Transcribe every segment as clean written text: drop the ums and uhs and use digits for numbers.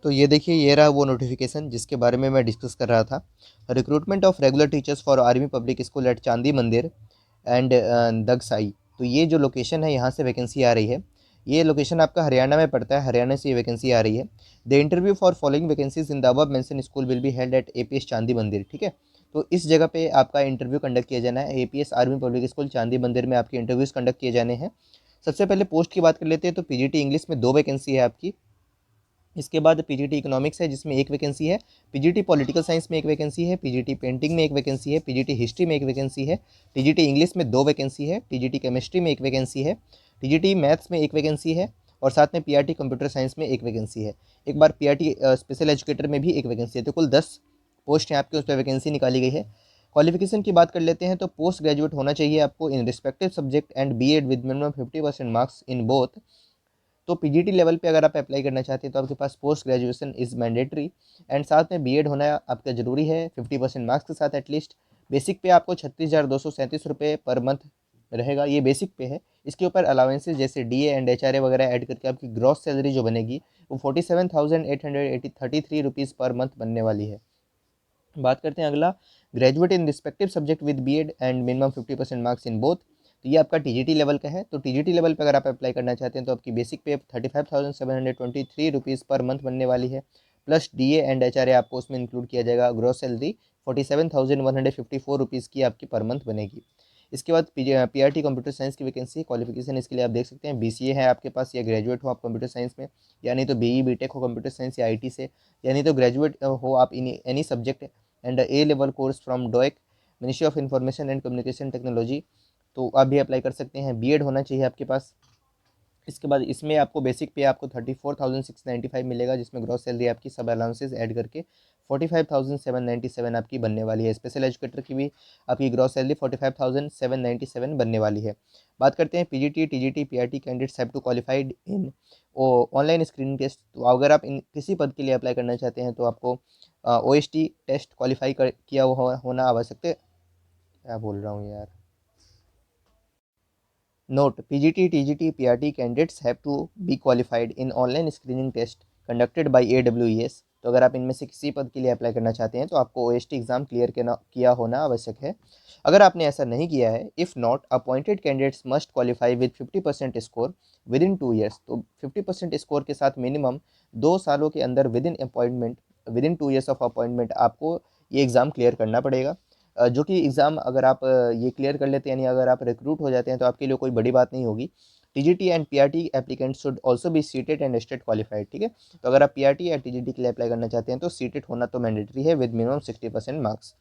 तो ये देखिए, ये रहा वो नोटिफिकेशन जिसके बारे में मैं डिस्कस कर रहा था। Recruitment of regular teachers for army public school eight चांदी मंदिर एंड दगसाई। तो ये जो लोकेशन है, यहाँ से वैकेंसी आ रही है। ये लोकेशन आपका हरियाणा में पड़ता है, हरियाणा से ये वैकेंसी आ रही है। The interview for following vacancies in the above mention school will be held at APS चांदी मंदिर। ठीक है, तो इस जगह पे आपका इंटरव्यू कंडक्ट किया जाना है। APS army public school Chandi मंदिर में आपके इंटरव्यूज़ कंडक्ट किए जाने हैं। सबसे पहले पोस्ट की बात कर लेते हैं। तो पीजीटी इंग्लिश में 2 वैकेंसी है आपकी। इसके बाद पीजीटी इकोनॉमिक्स है जिसमें 1 वैकेंसी है। पीजीटी पॉलिटिकल साइंस में 1 वैकेंसी है। पीजीटी पेंटिंग में 1 वैकेंसी है। पीजीटी हिस्ट्री में 1 वैकेंसी है। टीजीटी इंग्लिश में 2 वैकेंसी है। टीजीटी केमिस्ट्री में 1 वैकेंसी है। टीजीटी मैथ्स में 1 वैकेंसी है। और साथ में पीआरटी कंप्यूटर साइंस में 1 वैकेंसी है। एक बार पीआरटी स्पेशल एजुकेटर में भी 1 वैकेंसी है। तो कुल 10 पोस्ट हैं आपके, उस पर वैकेंसी निकाली गई है। क्वालिफिकेशन की बात कर लेते हैं। तो पोस्ट ग्रेजुएट होना चाहिए आपको in respective subject and B Ed with minimum 50% marks in both. तो पीजीटी लेवल पे अगर आप अप्लाई करना चाहते हैं तो आपके पास post graduation is mandatory and साथ में बीएड होना आपका ज़रूरी है 50% मार्क्स के साथ एटलीस्ट। बेसिक पे आपको 36,237 रुपये पर मंथ रहेगा, ये बेसिक पे है। इसके ऊपर अलाउंसेज जैसे डीए एंड एचआरए वगैरह ऐड करके आपकी ग्रॉस सैलरी जो बनेगी वो 47,833 रुपीज़ पर मंथ बनने वाली है। बात करते हैं अगला, graduate in respective subject with BEd and minimum 50% marks in both. तो ये आपका टीजीटी लेवल का है। तो टीजीटी लेवल पे अगर आप अप्लाई करना चाहते हैं तो आपकी बेसिक पे 35,723 रुपीज़ पर मंथ बनने वाली है। प्लस डीए एंड एचआरए आपको उसमें इंक्लूड किया जाएगा। ग्रॉस सैलरी 47,154 रुपीज़ की आपकी पर मंथ बनेगी। इसके बाद पीआरटी कंप्यूटर साइंस की वैकेंसी। क्वालिफिकेशन इसके लिए आप देख सकते हैं, बीसीए है आपके पास या ग्रेजुएट हो आप कंप्यूटर साइंस में, या नहीं तो बीई बीटेक हो कंप्यूटर साइंस या आईटी से, या नहीं तो ग्रेजुएट हो आप in any subject and A level course from डोएक ministry of information and communication technology. तो आप भी अप्लाई कर सकते हैं। बीएड होना चाहिए आपके पास। इसके बाद इसमें आपको बेसिक पे आपको 34,695 मिलेगा, जिसमें ग्रॉस सैलरी आपकी सब अलाउंसेस ऐड करके 45,797 आपकी बनने वाली है। स्पेशल एजुकेटर की भी आपकी ग्रॉस सैलरी 45,797 बनने वाली है। बात करते हैं PGT TGT PRT candidates have to qualified in online screening test. तो अगर आप इन किसी पद के लिए अप्लाई करना चाहते हैं तो आपको ओएसटी टेस्ट क्वालिफाई किया होना आवश्यक है। क्या बोल रहा हूँ यार। Note: PGT, TGT, PRT candidates have to be qualified in online screening test conducted by AWES। तो अगर आप इनमें से किसी पद के लिए अप्लाई करना चाहते हैं तो आपको ओएसटी एग्जाम क्लियर किया होना आवश्यक है। अगर आपने ऐसा नहीं किया है, if not, appointed candidates must qualify with 50% score with in 2 years. तो 50% स्कोर के साथ मिनिमम 2 सालों के अंदर with in 2 years of appointment आपको ये एग्ज़ाम क्लियर करना पड़ेगा। जो कि एग्ज़ाम अगर आप ये क्लियर कर लेते हैं, यानी अगर आप रिक्रूट हो जाते हैं तो आपके लिए कोई बड़ी बात नहीं होगी। TGT and PRT applicant should also be seated and state qualified. ठीक है, तो अगर आप पीआरटी या टीजीटी के लिए अप्लाई करना चाहते हैं तो सीटेड होना तो मैंडेटरी है with minimum 60% marks.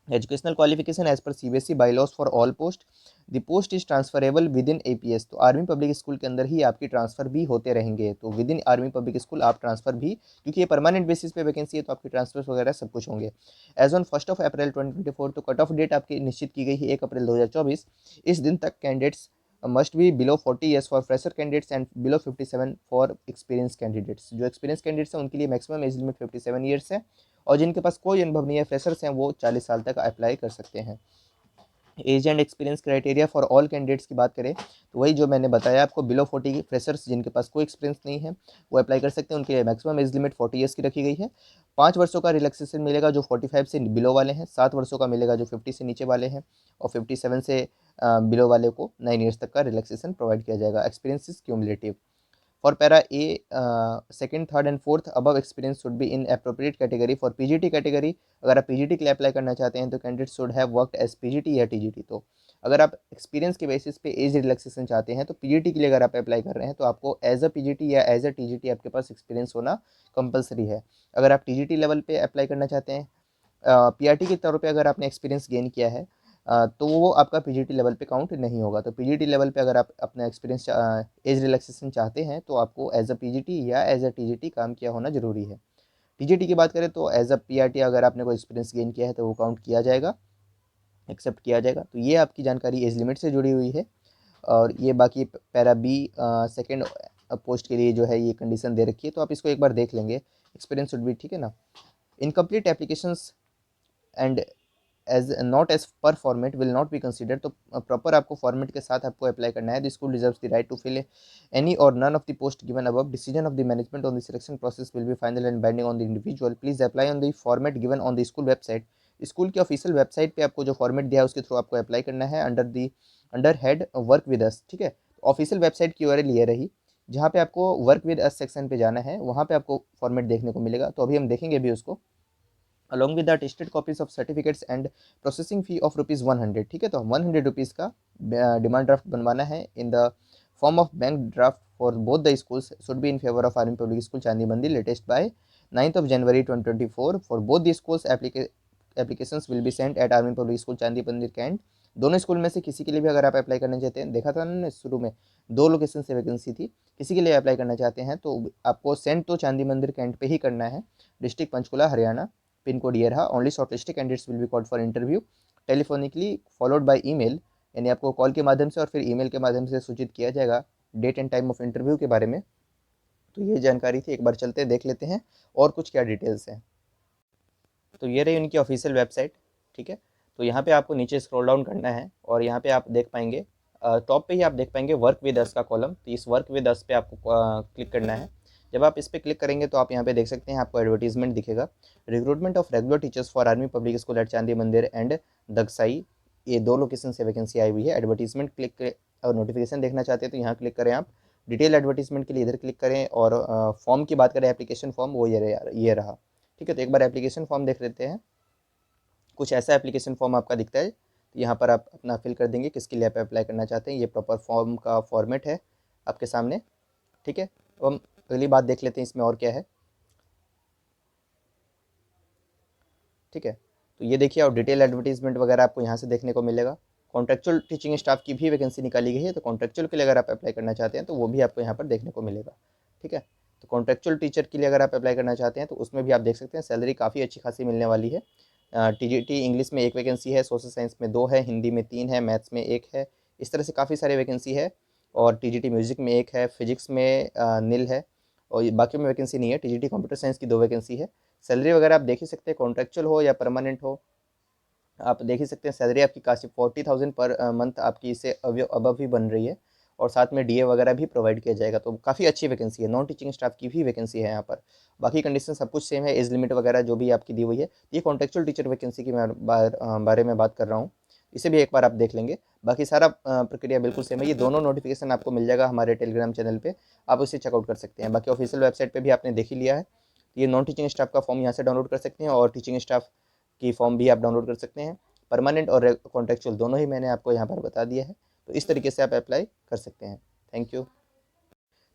Educational qualification as per CBSE bylaws for all post. The post is transferable within APS. तो आर्मी पब्लिक स्कूल के अंदर ही आपकी ट्रांसफर भी होते रहेंगे। तो within army public school आप ट्रांसफर भी, क्योंकि ये परमानेंट बेसिस पे वैकेंसी है तो आपकी ट्रांसफर वगैरह सब कुछ होंगे। एज ऑन 1 अप्रैल 2024, तो कट ऑफ डेट आपकी निश्चित की गई है 1 अप्रैल 2024। इस दिन तक candidates must be below 40 years for fresher candidates and below 57 for experience candidates. जो एक्सपीरियंस कैंडिडेट्स हैं उनके लिए मैक्सिमम एज लिमिट 57 ईयर्स है, और जिनके पास कोई अनुभव नहीं है, फ्रेशर्स हैं, वो 40 साल तक अप्लाई कर सकते हैं। Age and experience criteria for all candidates की बात करें तो वही जो मैंने बताया आपको, बिलो 40 फ्रेशर्स जिनके पास कोई एक्सपीरियंस नहीं है वो अप्लाई कर सकते हैं। उनके लिए मैक्सिमम एज लिमिट 40 ईयर्स की रखी गई है। 5 वर्षों का रिलैक्सेशन मिलेगा जो 45 से बिलो वाले हैं। 7 वर्षों का मिलेगा जो 50 से नीचे वाले हैं, और 57 से बिलो वाले को 9 ईयर्स तक का रिलैक्सेशन प्रोवाइड किया जाएगा। Experience is cumulative. For para A, second, third and fourth above experience should be in appropriate category. For PGT category, अगर आप PGT के लिए अप्लाई करना चाहते हैं तो candidate should have worked as PGT या TGT। तो अगर आप एक्सपीरियंस के बेसिस पे एज रिलैक्सेशन चाहते हैं तो PGT के लिए अगर आप अप्लाई कर रहे हैं तो आपको एज अ PGT या एज अ TGT आपके पास एक्सपीरियंस होना कंपलसरी है। अगर आप TGT लेवल पे अप्लाई करना चाहते हैं, पीआरटी के तौर पे अगर आपने एक्सपीरियंस गेन किया है तो वो आपका पीजीटी लेवल पे काउंट नहीं होगा। तो पीजीटी लेवल पे अगर आप अपना एक्सपीरियंस एज रिलैक्सेशन चाहते हैं तो आपको एज अ पीजीटी या एज अ टीजीटी काम किया होना ज़रूरी है। टीजीटी की बात करें तो एज अ पीआरटी अगर आपने कोई एक्सपीरियंस गेन किया है तो वो काउंट किया जाएगा, एक्सेप्ट किया जाएगा। तो ये आपकी जानकारी एज लिमिट से जुड़ी हुई है। और ये बाकी पैरा बी सेकेंड पोस्ट के लिए जो है ये कंडीशन दे रखी है, तो आप इसको एक बार देख लेंगे। एक्सपीरियंस शुड भी, ठीक है ना। Incomplete applications and as not as per format will not be consider. तो प्रॉपर आपको फॉर्मेट के साथ आपको अप्लाई करना है। The school deserves the right to fill any or none of the post given above. Decision of the management on the selection process will be final and binding on the individual. Please apply on the format given on the school website. School की official website पे आपको जो format दिया है उसके through आपको apply करना है under head work with us. ठीक है, ऑफिशियल वेबसाइट की URL ये रही, जहाँ पे आपको वर्क विद अस सेक्शन पे जाना है, वहाँ पे आपको फॉर्मेट देखने को मिलेगा। तो अभी हम देखेंगे भी उसको। Along with the attested copies of certificates and processing fee of ₹100। ठीक है, तो 100 रुपीज़ का डिमांड ड्राफ्ट बनवाना है in the form of bank draft for both the schools should be in favour of army public school Chandi Mandir latest by 9th of January 2024 for both the schools. Applications will be sent at army public school Chandi Mandir cantt. दोनों school में से किसी के लिए भी अगर आप apply करना चाहते हैं, देखा था ना शुरू में 2 लोकेशन से वैकेंसी थी, किसी के लिए अप्लाई करना चाहते हैं तो आपको सेंड तो चांदी मंदिर कैंट पे ही करना है, district Panchkula Haryana, pin code ये रहा। Only shortlisted candidates will be called for interview telephonically followed by email. यानी आपको कॉल के माध्यम से और फिर ईमेल के माध्यम से सूचित किया जाएगा date and time of interview के बारे में। तो ये जानकारी थी, एक बार चलते देख लेते हैं और कुछ क्या डिटेल्स हैं। तो ये रही उनकी ऑफिशियल वेबसाइट। ठीक है, तो यहाँ पे आपको नीचे स्क्रॉल डाउन करना है और यहाँ पे आप देख पाएंगे टॉप पे ही आप देख पाएंगे वर्क विद अस का कॉलम। तो इस वर्क विद अस पे आपको क्लिक करना है। जब आप इस पर क्लिक करेंगे तो आप यहाँ पे देख सकते हैं, आपको एडवर्टीजमेंट दिखेगा, recruitment of regular teachers for army public school eight चांदी मंदिर एंड दगसाई। ये 2 लोकेशन से वैकेंसी आई हुई है। एडवर्टीजमेंट क्लिक और नोटिफिकेशन देखना चाहते हैं तो यहाँ क्लिक करें आप। डिटेल एडवर्टीजमेंट के लिए इधर क्लिक करें और फॉर्म की बात करें, एप्लीकेशन फॉर्म वो ये रहा। ठीक है, तो एक बार एप्लीकेशन फॉर्म देख लेते हैं। कुछ ऐसा एप्लीकेशन फॉर्म आपका दिखता है, तो यहाँ पर आप अपना फिल कर देंगे किसके लिए आप अप्लाई करना चाहते हैं। ये प्रॉपर फॉर्म का फॉर्मेट है आपके सामने। ठीक है, तो हम अगली बात देख लेते हैं इसमें और क्या है। ठीक है, तो ये देखिए और डिटेल एडवर्टीजमेंट वगैरह आपको यहाँ से देखने को मिलेगा। कॉन्ट्रेक्चुअल टीचिंग स्टाफ की भी वैकेंसी निकाली गई है, तो कॉन्ट्रेक्चुअल के लिए अगर आप अप्लाई करना चाहते हैं तो वो भी आपको यहाँ पर देखने को मिलेगा। ठीक है, तो कॉन्ट्रेक्चुअल टीचर के लिए अगर आप अप्लाई करना चाहते हैं तो उसमें भी आप देख सकते हैं सैलरी काफ़ी अच्छी खासी मिलने वाली है। TGT इंग्लिश में 1 वैकेंसी है, सोशल साइंस में 2 है, हिंदी में 3 है, मैथ्स में 1 है। इस तरह से काफ़ी सारे वैकेंसी है। और TGT म्यूजिक में 1 है, फिजिक्स में नील है और बाकी में वैकेंसी नहीं है। TGT कंप्यूटर साइंस की 2 वैकेंसी है। सैलरी वगैरह आप देख ही सकते हैं, कॉन्ट्रेक्चुअल हो या परमानेंट हो, आप देख ही सकते हैं सैलरी आपकी काफ़ी 40,000 पर मंथ आपकी इससे अबव ही बन रही है। और साथ में DA वगैरह भी प्रोवाइड किया जाएगा। तो काफ़ी अच्छी वैकेंसी है। नॉन टीचिंग स्टाफ की भी वैकेंसी है यहाँ पर। बाकी कंडीशन सब कुछ सेम है, एज लिमिट वगैरह जो भी आपकी दी हुई है। ये कॉन्टेक्चुअल टीचर वैकेंसी की मैं बारे में बात कर रहा हूँ, इसे भी एक बार आप देख लेंगे। बाकी सारा प्रक्रिया बिल्कुल सेम है। ये दोनों नोटिफिकेशन आपको मिल जाएगा हमारे टेलीग्राम चैनल पे, आप उसे चेकआउट कर सकते हैं। बाकी ऑफिशियल वेबसाइट पे भी आपने देख ही लिया है। ये नॉन टीचिंग स्टाफ का फॉर्म यहाँ से डाउनलोड कर सकते हैं और टीचिंग स्टाफ की फॉर्म भी आप डाउनलोड कर सकते हैं। परमानेंट और कॉन्ट्रेक्चुअल दोनों ही मैंने आपको यहाँ पर बता दिया है। तो इस तरीके से आप अप्लाई कर सकते हैं। Thank you.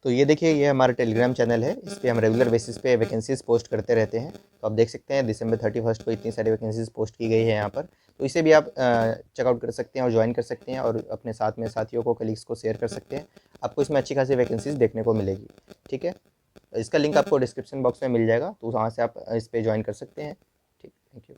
तो ये देखिए, ये हमारा टेलीग्राम चैनल है, इस पर हम रेगुलर बेसिस पे वैकेंसीज पोस्ट करते रहते हैं। तो आप देख सकते हैं December 31 को इतनी सारी वैकेंसीज पोस्ट की गई है यहाँ पर। तो इसे भी आप चेकआउट कर सकते हैं और ज्वाइन कर सकते हैं और अपने साथ में साथियों को, कलीग्स को शेयर कर सकते हैं। आपको इसमें अच्छी खासी वैकेंसीज देखने को मिलेगी। ठीक है, इसका लिंक आपको डिस्क्रिप्शन बॉक्स में मिल जाएगा, तो वहाँ से आप इस पर ज्वाइन कर सकते हैं। ठीक, थैंक यू।